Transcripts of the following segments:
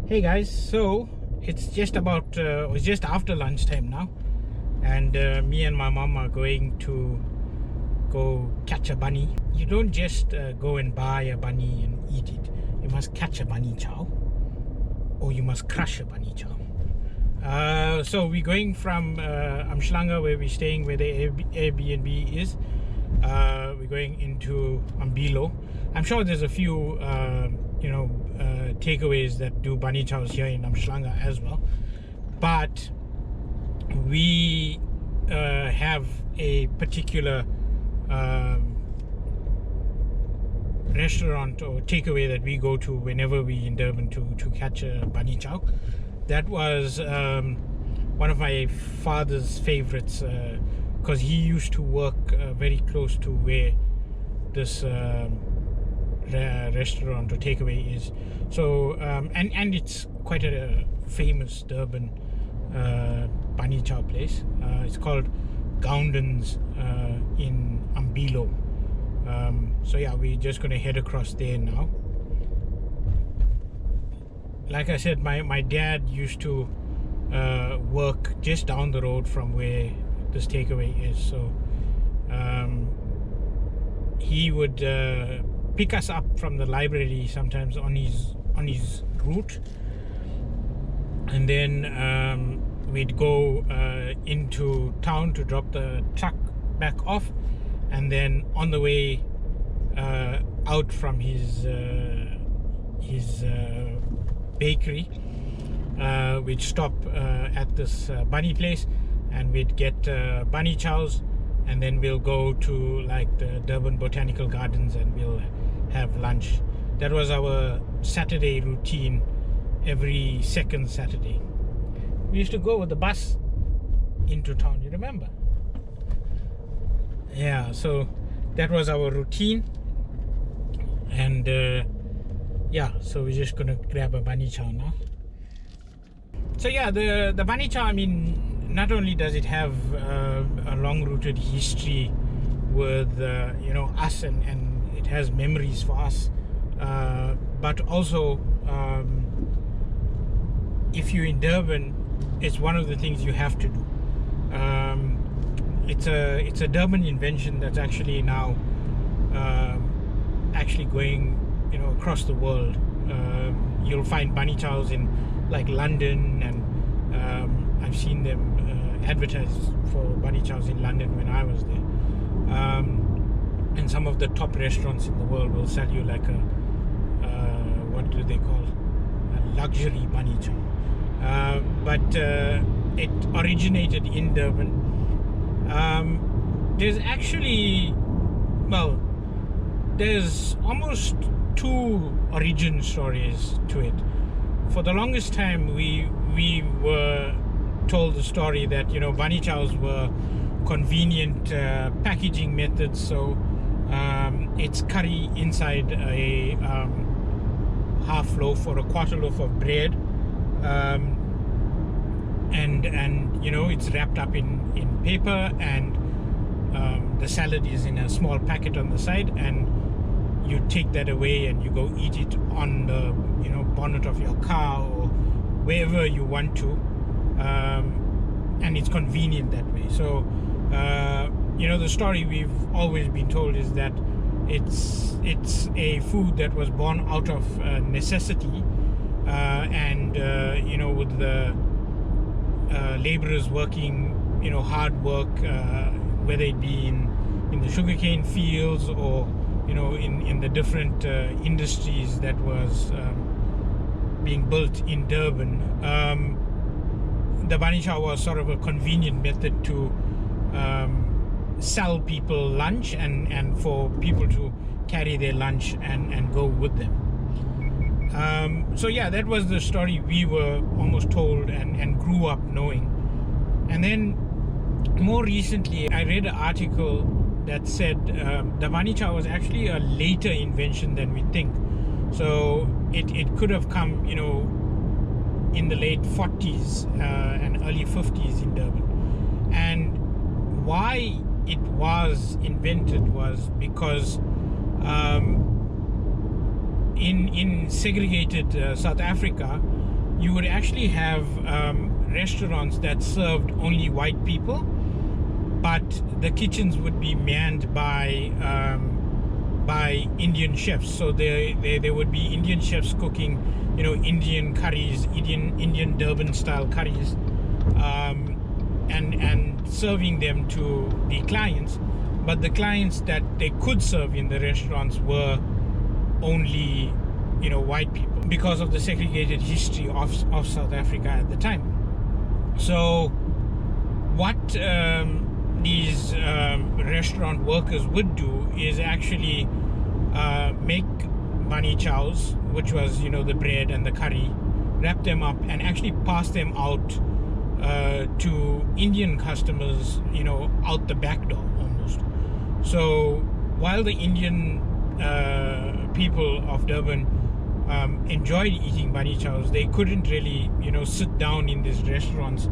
Hey guys, so it's just about it's just after lunchtime now, and me and my mom are going to go catch a bunny. You don't just go and buy a bunny and eat it. You must catch a bunny chow, or you must crush a bunny chow. So we're going from Umhlanga, where we're staying, where the Airbnb is. We're going into Umbilo. I'm sure there's a few takeaways that do bunny chows here in Umhlanga as well, but we have a particular restaurant or takeaway that we go to whenever we in Durban to catch a bunny chow. That was one of my father's favorites, because he used to work very close to where this restaurant or takeaway is. So and it's quite a famous Durban bunny chow place. It's called Goundens in Umbilo. So yeah, we're just gonna head across there now. Like I said, my dad used to work just down the road from where this takeaway is, so he would pick us up from the library sometimes on his route, and then we'd go into town to drop the truck back off, and then on the way out from his bakery, we'd stop at this bunny place, and we'd get bunny chows, and then we'll go to like the Durban Botanical Gardens and we'll have lunch. That was our Saturday routine every second Saturday. We used to go with the bus into town, you remember? Yeah, so that was our routine, and yeah, so we're just gonna grab a bunny chow now. So yeah, the bunny chow, I mean, not only does it have a long-rooted history with us, and it has memories for us, but also if you're in Durban, it's one of the things you have to do. It's a Durban invention that's actually now actually going across the world. You'll find bunny chows in like London, and I've seen them advertised for bunny chows in London when I was there. And some of the top restaurants in the world will sell you like a what do they call, a luxury bunny chow. But it originated in Durban. There's actually, well, there's almost two origin stories to it. For the longest time, we were told the story that bunny chows were convenient packaging methods. So it's curry inside a half loaf or a quarter loaf of bread, and it's wrapped up in paper, and the salad is in a small packet on the side, and you take that away and you go eat it on the bonnet of your car or wherever you want to, and it's convenient that way. So the story we've always been told is that it's a food that was born out of necessity, and with the laborers working hard work, whether it be in the sugarcane fields or in the different industries that was being built in Durban. The bunny chow was sort of a convenient method to sell people lunch, and for people to carry their lunch and go with them. So yeah, that was the story we were almost told and grew up knowing. And then more recently, I read an article that said the bunny chow was actually a later invention than we think. So it could have come, in the late 40s and early 50s in Durban. And why it was invented was because in segregated South Africa, you would actually have restaurants that served only white people, but the kitchens would be manned by Indian chefs. So there would be Indian chefs cooking, Indian curries, Indian Durban style curries, and serving them to the clients. But the clients that they could serve in the restaurants were only white people, because of the segregated history of South Africa at the time. So what these restaurant workers would do is actually make bunny chows, which was the bread and the curry, wrap them up and actually pass them out to Indian customers, out the back door almost. So while the Indian people of Durban enjoyed eating bunny chows, they couldn't really sit down in these restaurants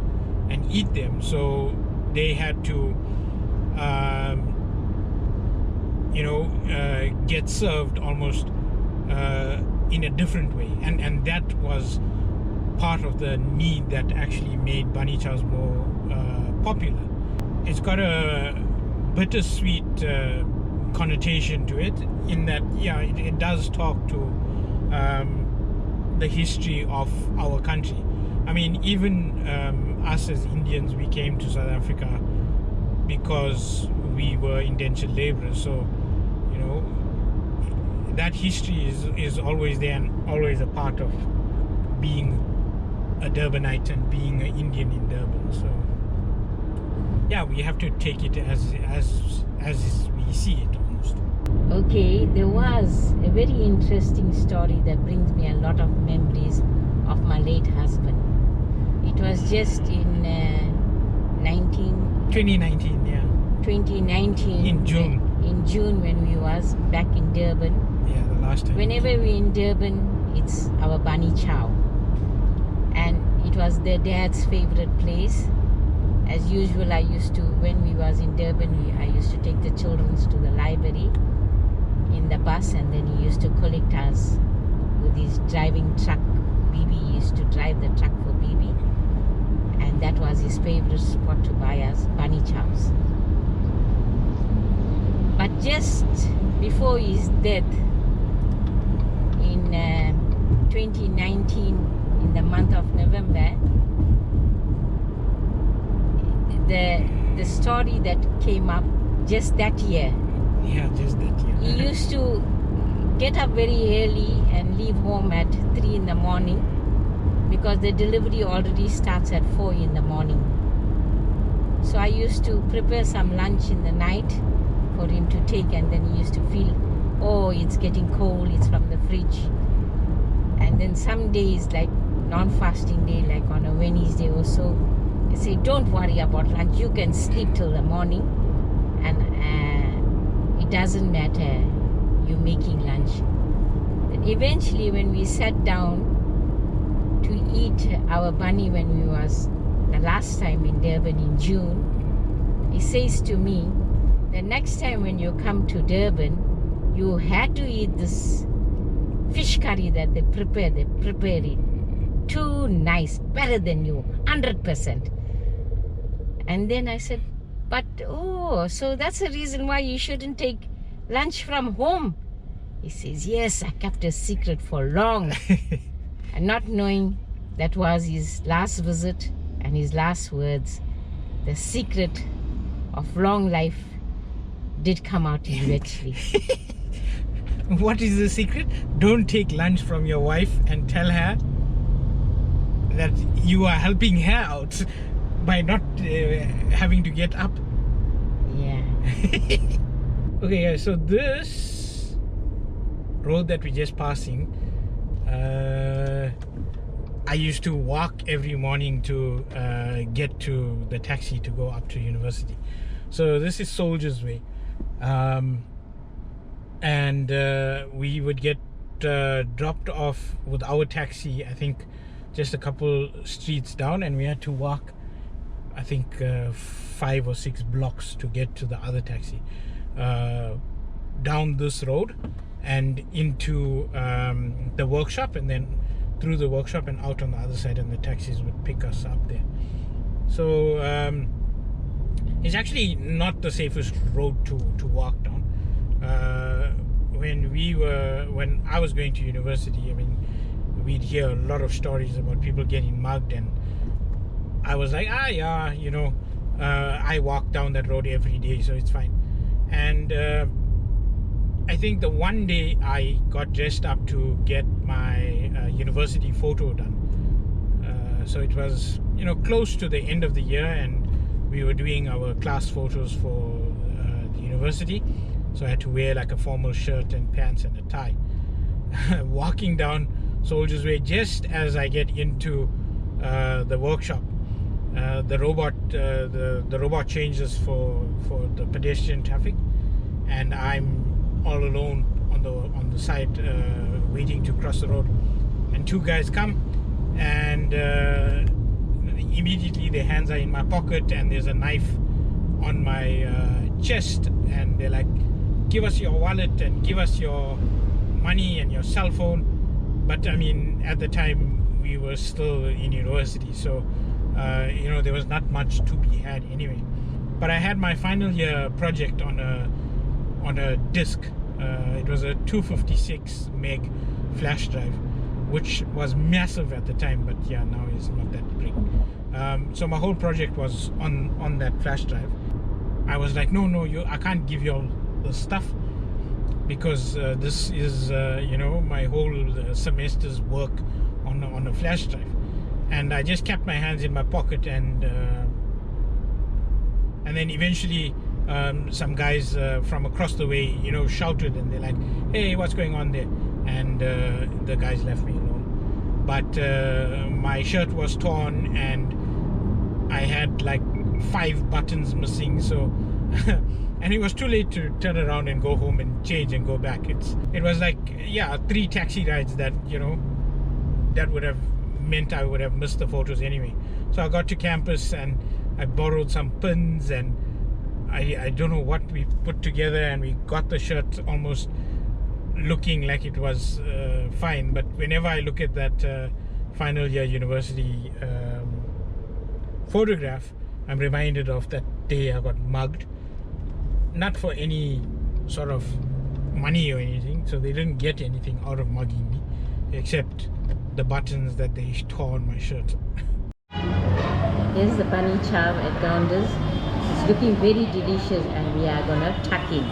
and eat them, so they had to get served almost in a different way, and that was part of the need that actually made bunny chows more popular. It's got a bittersweet connotation to it, in that it does talk to the history of our country. I mean, even us as Indians, we came to South Africa because we were indentured laborers. So that history is always there and always a part of being a Durbanite and being an Indian in Durban. So we have to take it as we see it almost. Okay, there was a very interesting story that brings me a lot of memories of my late husband. It was just in 2019, yeah. 2019. In June. In June, when we was back in Durban. Yeah, the last time. Whenever we're in Durban, it's our bunny chow. And it was their dad's favorite place. As usual, when we was in Durban, I used to take the children to the library in the bus, and then he used to collect us with his driving truck. Bibi used to drive the truck for Bibi, and that was his favorite spot to buy us bunny chows. But just before his death in 2019, in the month of November, the story that came up just that year. Yeah, just that year. He used to get up very early and leave home at 3 in the morning, because the delivery already starts at 4 in the morning. So I used to prepare some lunch in the night for him to take, and then he used to feel, oh, it's getting cold, it's from the fridge. And then some days, like non-fasting day, like on a Wednesday or so, I say, don't worry about lunch, you can sleep till the morning, and it doesn't matter, you making lunch. Then eventually, when we sat down to eat our bunny when we was the last time in Durban in June, he says to me, the next time when you come to Durban, you had to eat this fish curry that they prepare it. Too nice, better than you, 100%. And then I said, but so that's the reason why you shouldn't take lunch from home. He says, yes, I kept a secret for long. And not knowing that was his last visit and his last words, the secret of long life did come out eventually. What is the secret? Don't take lunch from your wife and tell her that you are helping her out by not having to get up. Yeah. Okay, so this road that we're just passing, I used to walk every morning to get to the taxi to go up to university. So this is Soldiers Way, and we would get dropped off with our taxi, I think just a couple streets down, and we had to walk, I think 5 or 6 blocks to get to the other taxi, down this road and into the workshop, and then through the workshop and out on the other side, and the taxis would pick us up there. So it's actually not the safest road to walk down. When I was going to university, I mean, we'd hear a lot of stories about people getting mugged, and I was like, yeah, you know, I walk down that road every day, so it's fine. And I think the one day I got dressed up to get my university photo done. So it was, you know, close to the end of the year, and we were doing our class photos for the university. So I had to wear like a formal shirt and pants and a tie. Walking down Soldiers Way, just as I get into the workshop, the robot changes for the pedestrian traffic, and I'm all alone on the side waiting to cross the road, and two guys come, and immediately their hands are in my pocket, and there's a knife on my chest, and they're like, give us your wallet and give us your money and your cell phone. But I mean, at the time we were still in university, so you know, there was not much to be had anyway. But I had my final year project on a disc. It was a 256 meg flash drive, which was massive at the time, but yeah, now it's not that big. So my whole project was on that flash drive. I was like, no, I can't give you all the stuff, because this is you know, my whole semester's work on a flash drive. And I just kept my hands in my pocket, and then eventually some guys from across the way, you know, shouted, and they're like, hey, what's going on there? And the guys left me alone. But my shirt was torn, and I had like 5 buttons missing, so and it was too late to turn around and go home and change and go back. It was like, yeah, 3 taxi rides that, you know, that would have meant I would have missed the photos anyway. So I got to campus, and I borrowed some pins, and I don't know what we put together, and we got the shirt almost looking like it was fine. But whenever I look at that final year university photograph, I'm reminded of that day I got mugged. Not for any sort of money or anything, so they didn't get anything out of mugging me except the buttons that they tore on my shirt. Here's the bunny chow at Goundens. It's looking very delicious, and we are gonna tuck in.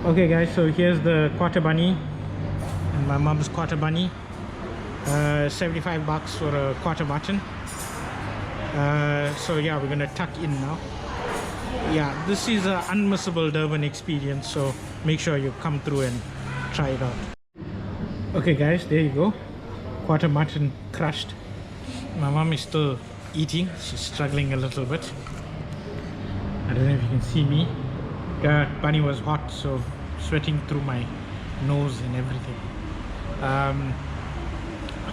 Okay guys, so here's the quarter bunny, and my mom's quarter bunny. 75 bucks for a quarter mutton. So yeah, we're gonna tuck in now. Yeah, this is an unmissable Durban experience, so make sure you come through and try it out. Okay guys, there you go, quarter mutton crushed. My mom is still eating, she's struggling a little bit. I don't know if you can see me. Bunny was hot, so sweating through my nose and everything.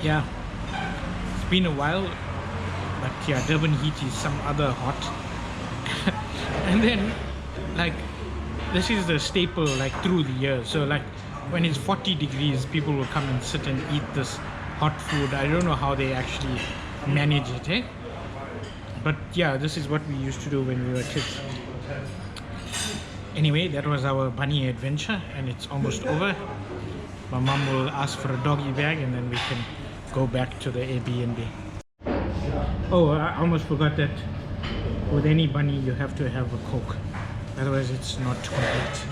Yeah, it's been a while, but yeah, Durban heat is some other hot. And then, like, this is the staple like through the year. So like when it's 40 degrees, people will come and sit and eat this hot food. I don't know how they actually manage it, eh? But yeah, this is what we used to do when we were kids. Anyway, that was our bunny adventure, and it's almost over. My mom will ask for a doggy bag, and then we can go back to the Airbnb. Oh, I almost forgot that with any bunny you have to have a Coke, otherwise it's not complete.